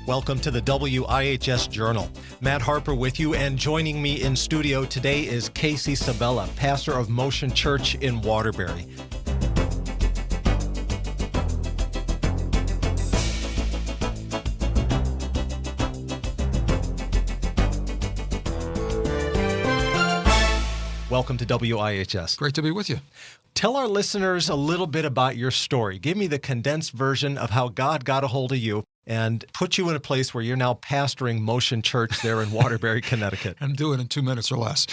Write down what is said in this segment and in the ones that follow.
Welcome to the WIHS Journal. Matt Harper with you, and joining me in studio today is Casey Sabella, pastor of Motion Church in Waterbury. Welcome to WIHS. Great to be with you. Tell our listeners a little bit about your story. Give me the condensed version of how God got a hold of you and put you in a place where you're now pastoring Motion Church there in Waterbury, Connecticut. And do it in 2 minutes or less.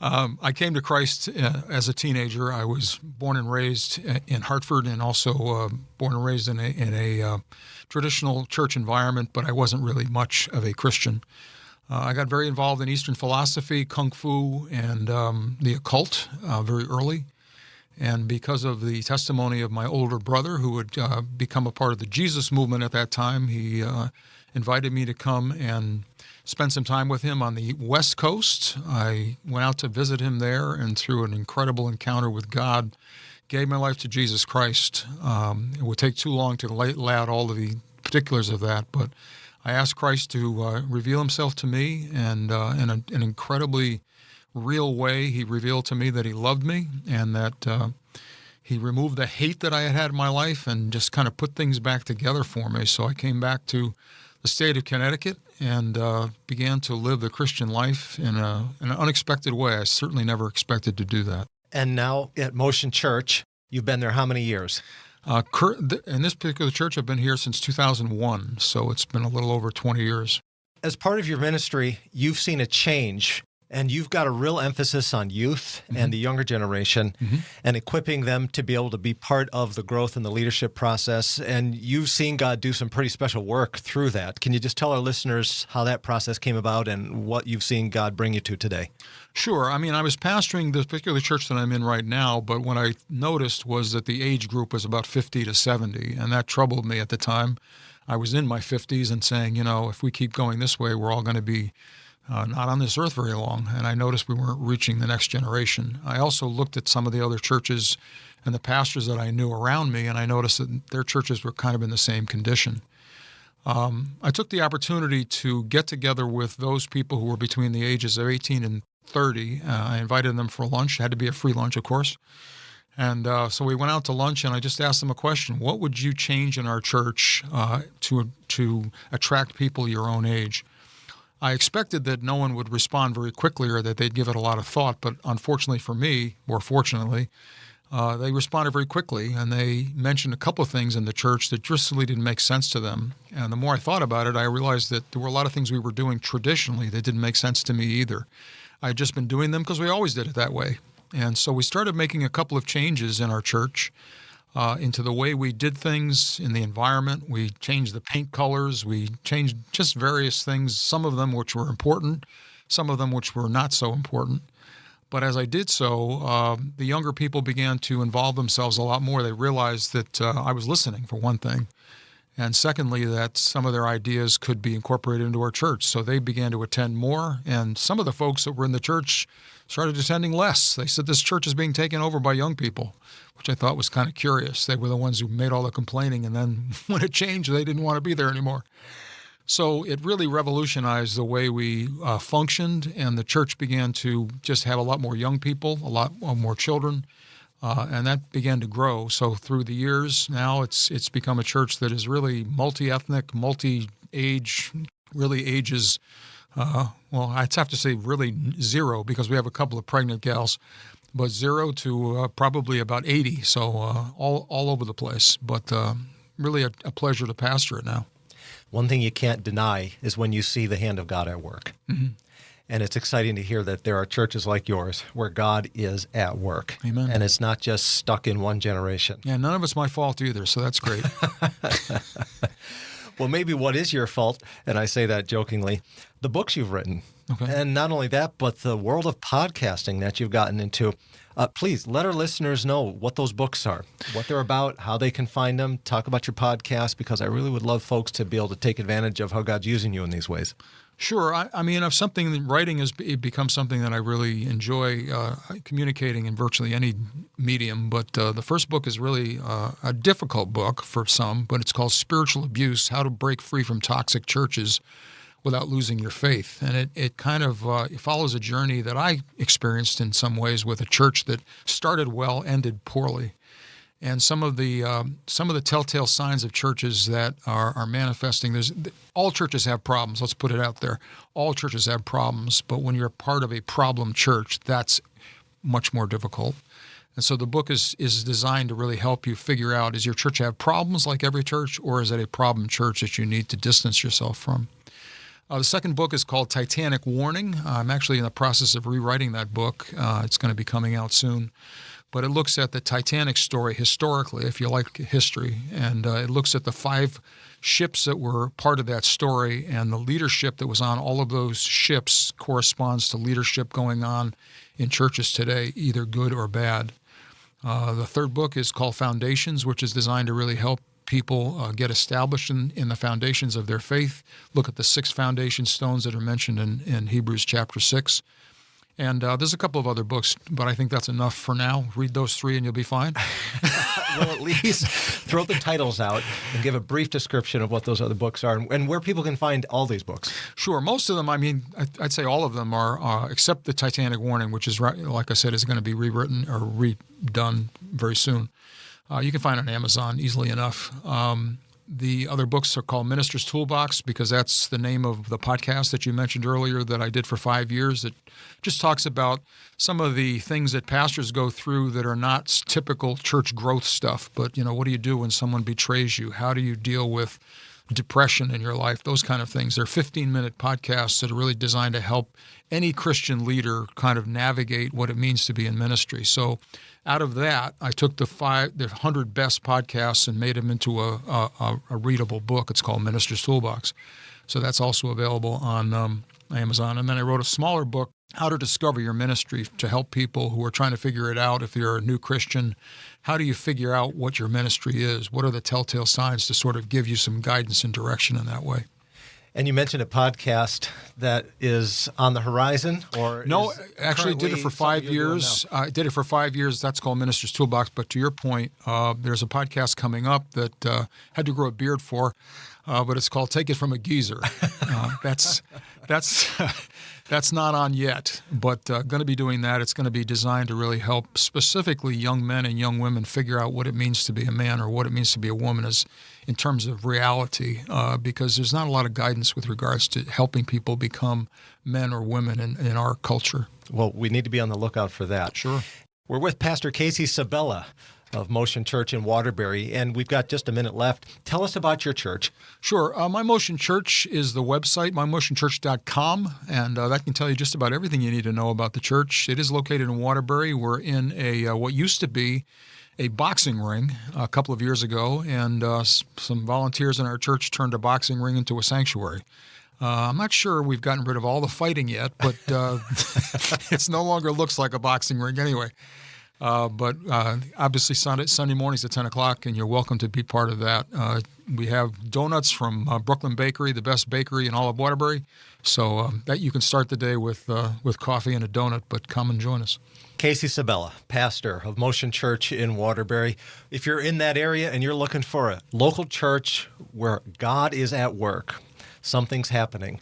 I came to Christ as a teenager. I was born and raised in Hartford, and also born and raised in a traditional church environment, but I wasn't really much of a Christian. I got very involved in Eastern philosophy, Kung Fu, and the occult very early. And because of the testimony of my older brother, who had become a part of the Jesus movement at that time, he invited me to come and spend some time with him on the West Coast. I went out to visit him there, and through an incredible encounter with God, gave my life to Jesus Christ. It would take too long to lay out all of the particulars of that, but I asked Christ to reveal himself to me, and in an incredibly real way, he revealed to me that he loved me, and that he removed the hate that I had had in my life and just kind of put things back together for me. So I came back to the state of Connecticut and began to live the Christian life in an unexpected way. I certainly never expected to do that. And now at Motion Church, you've been there how many years? In this particular church, I've been here since 2001, so it's been a little over 20 years. As part of your ministry, you've seen a change, and you've got a real emphasis on youth and the younger generation and equipping them to be able to be part of the growth and the leadership process. And you've seen God do some pretty special work through that. Can you just tell our listeners how that process came about and what you've seen God bring you to today? Sure. I mean, I was pastoring the particular church that I'm in right now, but what I noticed was that the age group was about 50 to 70, and that troubled me at the time. I was in my 50s and saying, if we keep going this way, we're all going to be not on this earth very long. And I noticed we weren't reaching the next generation. I also looked at some of the other churches and the pastors that I knew around me, and I noticed that their churches were kind of in the same condition. I took the opportunity to get together with those people who were between the ages of 18 and 30. I invited them for lunch. It had to be a free lunch, of course. And so we went out to lunch, and I just asked them a question. What would you change in our church to attract people your own age? I expected that no one would respond very quickly or that they'd give it a lot of thought, but unfortunately for me, or fortunately, they responded very quickly, and they mentioned a couple of things in the church that just really didn't make sense to them. And the more I thought about it, I realized that there were a lot of things we were doing traditionally that didn't make sense to me either. I had just been doing them because we always did it that way. And so we started making a couple of changes in our church into the way we did things in the environment. We changed the paint colors. We changed just various things, some of them which were important, some of them which were not so important. But as I did so, the younger people began to involve themselves a lot more. They realized that I was listening, for one thing. And secondly, that some of their ideas could be incorporated into our church. So they began to attend more. And some of the folks that were in the church started attending less. They said this church is being taken over by young people, which I thought was kind of curious. They were the ones who made all the complaining. And then when it changed, they didn't want to be there anymore. So it really revolutionized the way we functioned. And the church began to just have a lot more young people, a lot more children. And that began to grow. So through the years, now it's become a church that is really multi-ethnic, multi-age, really ages, I'd have to say really zero, because we have a couple of pregnant gals, but 0 to probably about 80, so all over the place. But really a pleasure to pastor it now. One thing you can't deny is when you see the hand of God at work. And it's exciting to hear that there are churches like yours where God is at work. Amen. And it's not just stuck in one generation. Yeah, none of it's my fault either, so that's great. Well, maybe what is your fault, and I say that jokingly, the books you've written. Okay. And not only that, but the world of podcasting that you've gotten into. Please let our listeners know what those books are, what they're about, how they can find them. Talk about your podcast, because I really would love folks to be able to take advantage of how God's using you in these ways. Sure. I mean, if something, writing has become something that I really enjoy communicating in virtually any medium. But the first book is really a difficult book for some, but it's called Spiritual Abuse: How to Break Free from Toxic Churches Without Losing Your Faith. And it kind of it follows a journey that I experienced in some ways with a church that started well, ended poorly. And some of the telltale signs of churches that are manifesting. All churches have problems. Let's put it out there. All churches have problems, but when you're part of a problem church, that's much more difficult. And so the book is designed to really help you figure out: does your church have problems like every church, or is it a problem church that you need to distance yourself from? The second book is called Titanic Warning. I'm actually in the process of rewriting that book. It's going to be coming out soon. But it looks at the Titanic story historically, if you like history, and it looks at the 5 ships that were part of that story, and the leadership that was on all of those ships corresponds to leadership going on in churches today, either good or bad. The third book is called Foundations, which is designed to really help people get established in the foundations of their faith. Look at the 6 foundation stones that are mentioned in Hebrews chapter 6. And there's a couple of other books, but I think that's enough for now. Read those 3 and you'll be fine. Well, at least throw the titles out and give a brief description of what those other books are and where people can find all these books. Sure. Most of them, I mean, I'd say all of them are, except the Titanic Warning, which is, like I said, is going to be rewritten or redone very soon. You can find it on Amazon easily enough. The other books are called Minister's Toolbox, because that's the name of the podcast that you mentioned earlier that I did for 5 years. It just talks about some of the things that pastors go through that are not typical church growth stuff. But, what do you do when someone betrays you? How do you deal with depression in your life? Those kind of things. They're 15-minute podcasts that are really designed to help any Christian leader kind of navigate what it means to be in ministry. So out of that, I took the 100 best podcasts and made them into a readable book. It's called Minister's Toolbox. So that's also available on Amazon. And then I wrote a smaller book, How to Discover Your Ministry, to help people who are trying to figure it out. If you're a new Christian, how do you figure out what your ministry is? What are the telltale signs to sort of give you some guidance and direction in that way? And you mentioned a podcast that is on the horizon, or no? Actually, did it for 5 years. I did it for 5 years. That's called Minister's Toolbox. But to your point, there's a podcast coming up that had to grow a beard for, but it's called Take It From a Geezer. That's not on yet, but going to be doing that. It's going to be designed to really help specifically young men and young women figure out what it means to be a man or what it means to be a woman in terms of reality, because there's not a lot of guidance with regards to helping people become men or women in our culture. Well, we need to be on the lookout for that. Sure. We're with Pastor Casey Sabella of Motion Church in Waterbury, and we've got just a minute left. Tell us about your church. Sure. My Motion Church is the website, mymotionchurch.com, and that can tell you just about everything you need to know about the church. It is located in Waterbury. We're in what used to be a boxing ring a couple of years ago, and some volunteers in our church turned a boxing ring into a sanctuary. I'm not sure we've gotten rid of all the fighting yet, but it no longer looks like a boxing ring anyway. But obviously Sunday mornings at 10 o'clock, and you're welcome to be part of that. We have donuts from Brooklyn Bakery, the best bakery in all of Waterbury. So that you can start the day with coffee and a donut, but come and join us. Casey Sabella, pastor of Motion Church in Waterbury. If you're in that area and you're looking for a local church where God is at work, something's happening,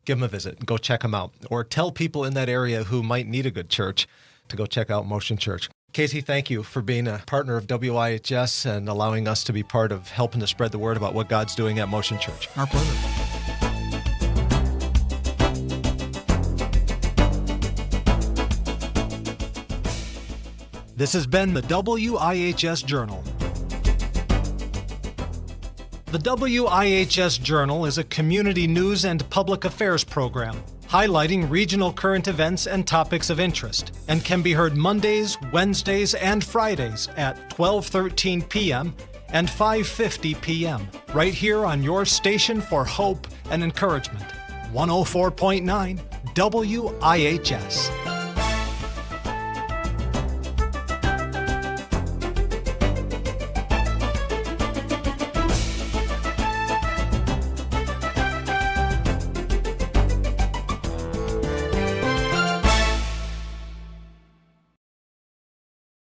give them a visit. Go check them out. Or tell people in that area who might need a good church to go check out Motion Church. Casey, thank you for being a partner of WIHS and allowing us to be part of helping to spread the word about what God's doing at Motion Church. Our pleasure. This has been the WIHS Journal. The WIHS Journal is a community news and public affairs program highlighting regional current events and topics of interest, and can be heard Mondays, Wednesdays, and Fridays at 12:13 p.m. and 5:50 p.m. right here on your station for hope and encouragement. 104.9 WIHS.